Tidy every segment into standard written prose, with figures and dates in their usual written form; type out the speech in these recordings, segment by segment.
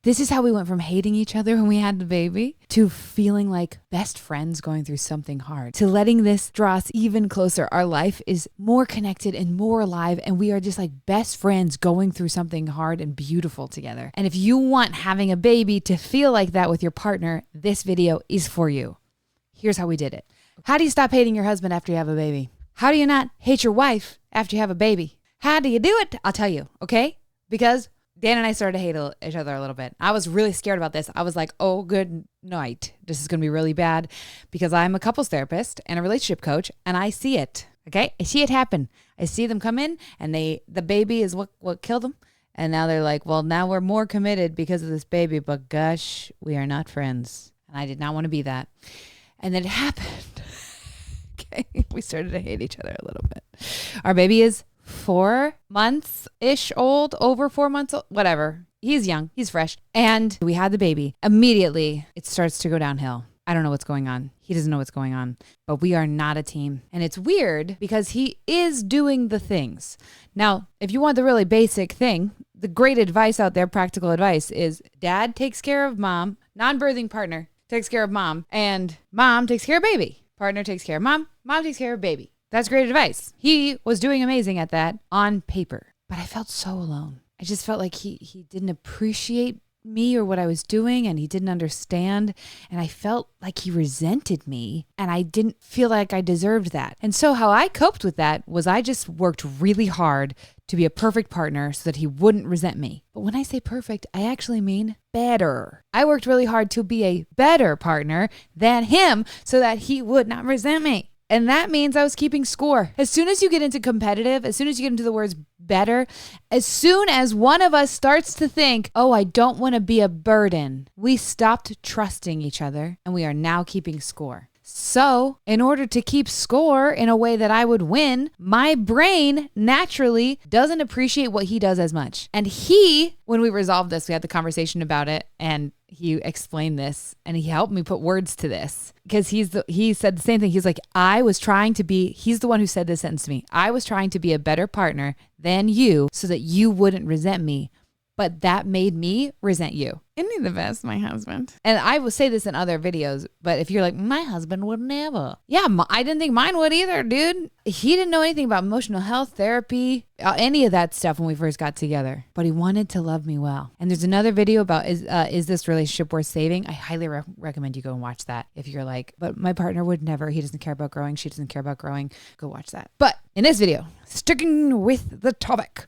This is how we went from hating each other when we had the baby to feeling like best friends going through something hard, to letting this draw us even closer. Our life is more connected and more alive, and we are just like best friends going through something hard and beautiful together. And if you want having a baby to feel like that with your partner, this video is for you. Here's how we did it. How do you stop hating your husband after you have a baby? How do you not hate your wife after you have a baby? How do you do it? I'll tell you, okay? Because Dan and I started to hate each other a little bit. I was really scared about this. I was like, oh, good night. This is going to be really bad because I'm a couples therapist and a relationship coach, and I see it, okay? I see it happen. I see them come in, and the baby is what killed them. And now they're like, well, now we're more committed because of this baby, but gosh, we are not friends. And I did not want to be that. And then it happened. Okay, we started to hate each other a little bit. Our baby is 4 months-ish old, over 4 months old, whatever. He's young, he's fresh. And we had the baby. Immediately, it starts to go downhill. I don't know what's going on. He doesn't know what's going on, but we are not a team. And it's weird because he is doing the things. Now, if you want the really basic thing, the great advice out there, practical advice, is dad takes care of mom, non-birthing partner takes care of mom, and mom takes care of baby. Partner takes care of mom, mom takes care of baby. That's great advice. He was doing amazing at that on paper, but I felt so alone. I just felt like he didn't appreciate me or what I was doing, and he didn't understand, and I felt like he resented me, and I didn't feel like I deserved that. And so how I coped with that was I just worked really hard to be a perfect partner so that he wouldn't resent me. But when I say perfect, I actually mean better. I worked really hard to be a better partner than him so that he would not resent me. And that means I was keeping score. As soon as you get into competitive, as soon as you get into the words better, as soon as one of us starts to think, oh, I don't want to be a burden, we stopped trusting each other, and we are now keeping score. So in order to keep score in a way that I would win, my brain naturally doesn't appreciate what he does as much. And when we resolved this, we had the conversation about it, and he explained this, and he helped me put words to this, because he said the same thing. He's like, he's the one who said this sentence to me. I was trying to be a better partner than you so that you wouldn't resent me. But that made me resent you. Isn't he the best, my husband? And I will say this in other videos, but if you're like, my husband would never. Yeah, I didn't think mine would either, dude. He didn't know anything about emotional health, therapy, any of that stuff when we first got together. But he wanted to love me well. And there's another video about, is this relationship worth saving? I highly recommend you go and watch that. If you're like, but my partner would never. He doesn't care about growing. She doesn't care about growing. Go watch that. But in this video, sticking with the topic,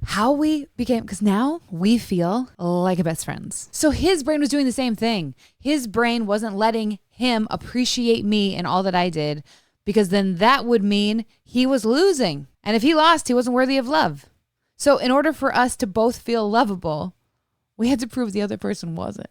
how we became, because now we feel like best friends. So his brain was doing the same thing. His brain wasn't letting him appreciate me and all that I did, because then that would mean he was losing. And if he lost, he wasn't worthy of love. So in order for us to both feel lovable, we had to prove the other person wasn't.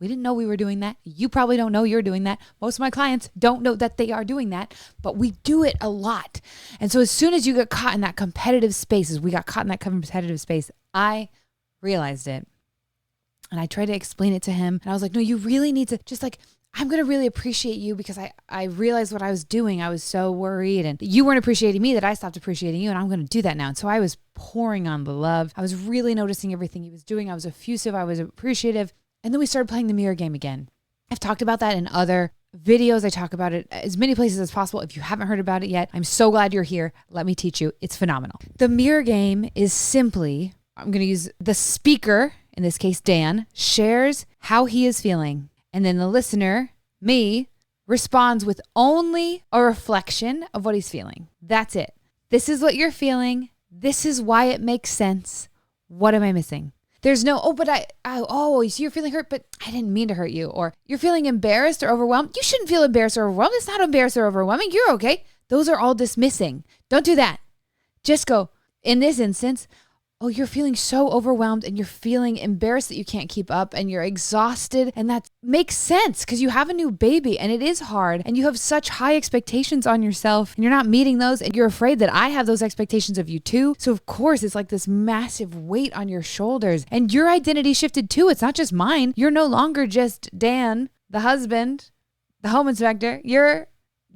We didn't know we were doing that. You probably don't know you're doing that. Most of my clients don't know that they are doing that, but we do it a lot. And so as soon as you get caught in that competitive space, as we got caught in that competitive space, I realized it. And I tried to explain it to him. And I was like, no, you really need to just like, I'm going to really appreciate you, because I realized what I was doing. I was so worried, and you weren't appreciating me that I stopped appreciating you, and I'm going to do that now. And so I was pouring on the love. I was really noticing everything he was doing. I was effusive. I was appreciative. And then we started playing the mirror game again. I've talked about that in other videos. I talk about it as many places as possible. If you haven't heard about it yet, I'm so glad you're here. Let me teach you. It's phenomenal. The mirror game is simply, I'm going to use the speaker, in this case, Dan, shares how he is feeling. And then the listener, me, responds with only a reflection of what he's feeling. That's it. This is what you're feeling. This is why it makes sense. What am I missing? There's no, so you're feeling hurt, but I didn't mean to hurt you. Or you're feeling embarrassed or overwhelmed. You shouldn't feel embarrassed or overwhelmed. It's not embarrassed or overwhelming. You're okay. Those are all dismissing. Don't do that. Just go, in this instance, oh, you're feeling so overwhelmed and you're feeling embarrassed that you can't keep up and you're exhausted. And that makes sense because you have a new baby and it is hard and you have such high expectations on yourself and you're not meeting those and you're afraid that I have those expectations of you too. So of course it's like this massive weight on your shoulders and your identity shifted too. It's not just mine. You're no longer just Dan, the husband, the home inspector. You're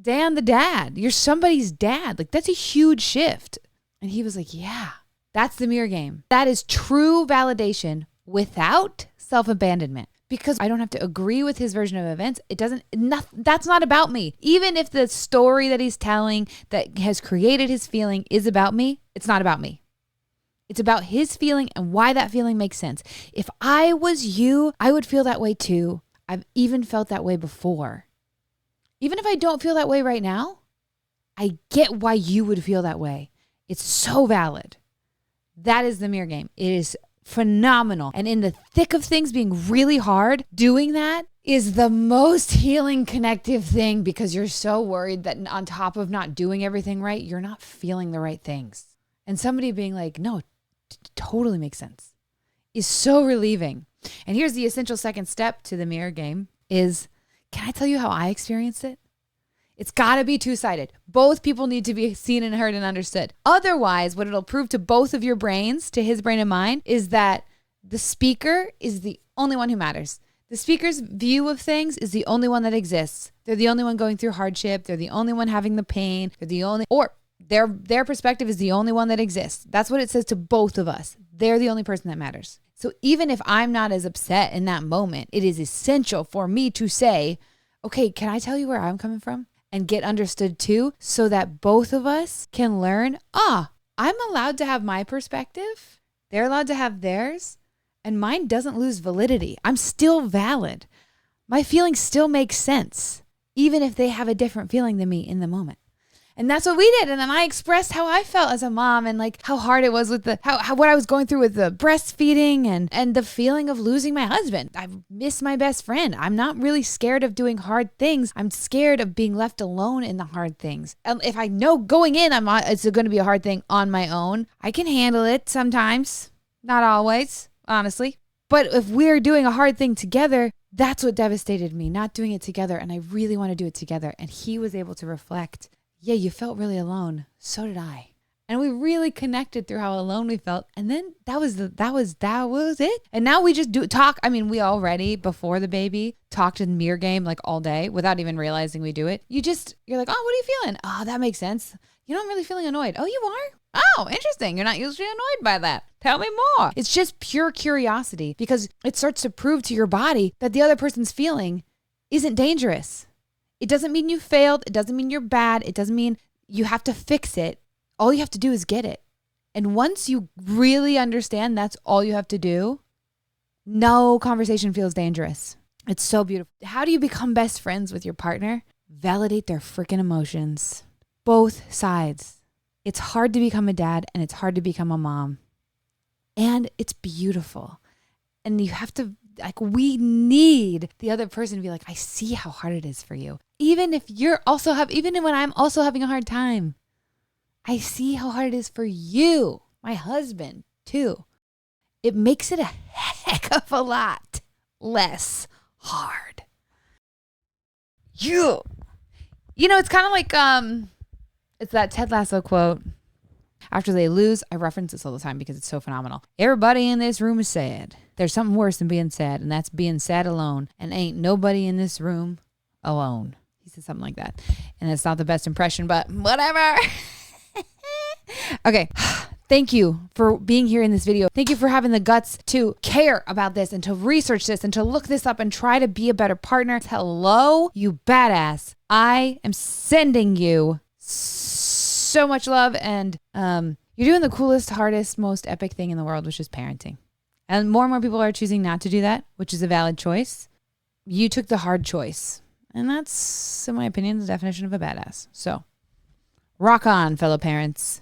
Dan, the dad. You're somebody's dad. Like that's a huge shift. And he was like, yeah. That's the mirror game. That is true validation without self-abandonment. Because I don't have to agree with his version of events. That's not about me. Even if the story that he's telling that has created his feeling is about me, it's not about me. It's about his feeling and why that feeling makes sense. If I was you, I would feel that way too. I've even felt that way before. Even if I don't feel that way right now, I get why you would feel that way. It's so valid. That is the mirror game. It is phenomenal. And in the thick of things being really hard, doing that is the most healing connective thing, because you're so worried that on top of not doing everything right, you're not feeling the right things. And somebody being like, no, totally makes sense, is so relieving. And here's the essential second step to the mirror game is, can I tell you how I experienced it? It's got to be two-sided. Both people need to be seen and heard and understood. Otherwise, what it'll prove to both of your brains, to his brain and mine, is that the speaker is the only one who matters. The speaker's view of things is the only one that exists. They're the only one going through hardship. They're the only one having the pain. Their perspective is the only one that exists. That's what it says to both of us. They're the only person that matters. So even if I'm not as upset in that moment, it is essential for me to say, okay, can I tell you where I'm coming from? And get understood too, so that both of us can learn, I'm allowed to have my perspective. They're allowed to have theirs. And mine doesn't lose validity. I'm still valid. My feelings still make sense, even if they have a different feeling than me in the moment. And that's what we did. And then I expressed how I felt as a mom and like how hard it was with what I was going through with the breastfeeding and the feeling of losing my husband. I miss my best friend. I'm not really scared of doing hard things. I'm scared of being left alone in the hard things. And if I know going in, it's going to be a hard thing on my own, I can handle it sometimes. Not always, honestly. But if we're doing a hard thing together, that's what devastated me, not doing it together. And I really want to do it together. And he was able to reflect, yeah, you felt really alone. So did I. And we really connected through how alone we felt. And then that was it. And now we just talk. I mean, we already, before the baby, talked in mirror game like all day without even realizing we do it. You're like, oh, what are you feeling? Oh, that makes sense. You know, I'm really feeling annoyed. Oh, you are? Oh, interesting. You're not usually annoyed by that. Tell me more. It's just pure curiosity, because it starts to prove to your body that the other person's feeling isn't dangerous. It doesn't mean you failed. It doesn't mean you're bad. It doesn't mean you have to fix it. All you have to do is get it. And once you really understand that's all you have to do, no conversation feels dangerous. It's so beautiful. How do you become best friends with your partner? Validate their freaking emotions. Both sides. It's hard to become a dad and it's hard to become a mom. And it's beautiful. And you have to, we need the other person to be like, I see how hard it is for you. Even when I'm also having a hard time, I see how hard it is for you, my husband, too. It makes it a heck of a lot less hard. You know, it's kind of like, it's that Ted Lasso quote. After they lose, I reference this all the time because it's so phenomenal. Everybody in this room is sad. There's something worse than being sad, and that's being sad alone. And ain't nobody in this room alone. He said something like that. And it's not the best impression, but whatever. Okay. Thank you for being here in this video. Thank you for having the guts to care about this and to research this and to look this up and try to be a better partner. Hello, you badass. I am sending you so much love, and you're doing the coolest, hardest, most epic thing in the world, which is parenting. And more people are choosing not to do that, which is a valid choice. You took the hard choice, and that's, in my opinion, the definition of a badass. So rock on, fellow parents.